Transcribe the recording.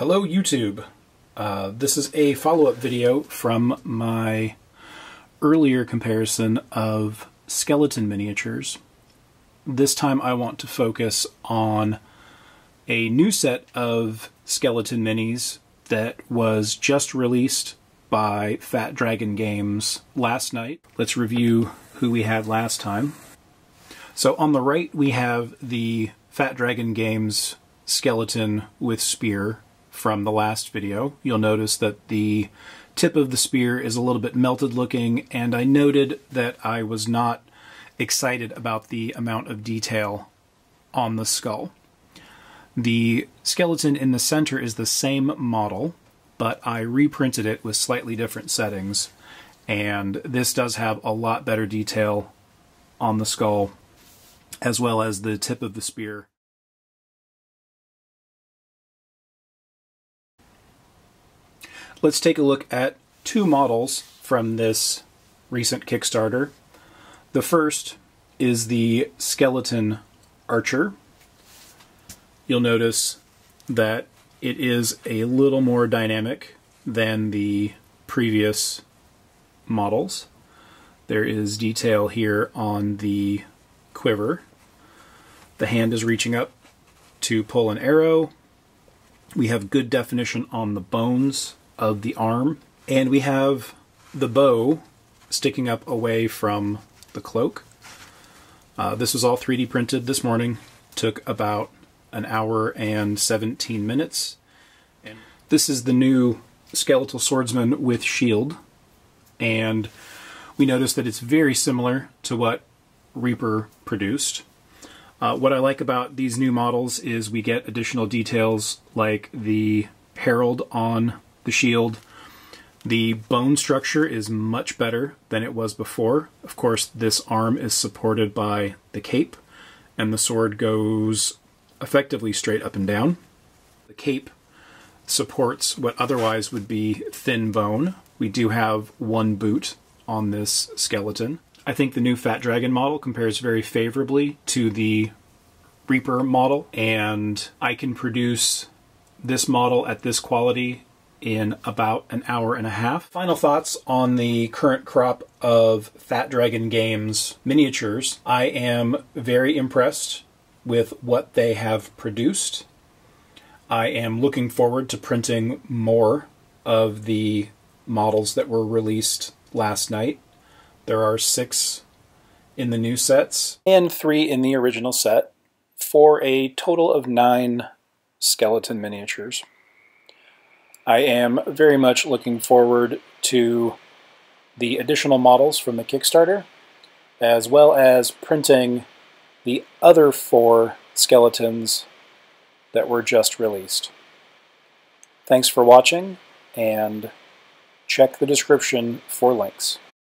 Hello YouTube. This is a follow-up video from my earlier comparison of skeleton miniatures. This time I want to focus on a new set of skeleton minis that was just released by Fat Dragon Games last night. Let's review who we had last time. So on the right we have the Fat Dragon Games skeleton with spear from the last video. You'll notice that the tip of the spear is a little bit melted looking, and I noted that I was not excited about the amount of detail on the skull. The skeleton in the center is the same model, but I reprinted it with slightly different settings, and this does have a lot better detail on the skull, as well as the tip of the spear. Let's take a look at two models from this recent Kickstarter. The first is the skeleton archer. You'll notice that it is a little more dynamic than the previous models. There is detail here on the quiver. The hand is reaching up to pull an arrow. We have good definition on the bones of the arm, and we have the bow sticking up away from the cloak. This was all 3D printed this morning. Took about an hour and 17 minutes. And this is the new Skeletal Swordsman with shield, and we notice that it's very similar to what Reaper produced. What I like about these new models is we get additional details like the herald on the shield. The bone structure is much better than it was before. Of course, this arm is supported by the cape, and the sword goes effectively straight up and down. The cape supports what otherwise would be thin bone. We do have one boot on this skeleton. I think the new Fat Dragon model compares very favorably to the Reaper model, and I can produce this model at this quality in about an hour and a half. Final thoughts on the current crop of Fat Dragon Games miniatures. I am very impressed with what they have produced. I am looking forward to printing more of the models that were released last night. There are 6 in the new sets and 3 in the original set, for a total of 9 skeleton miniatures. I am very much looking forward to the additional models from the Kickstarter, as well as printing the other 4 skeletons that were just released. Thanks for watching, and check the description for links.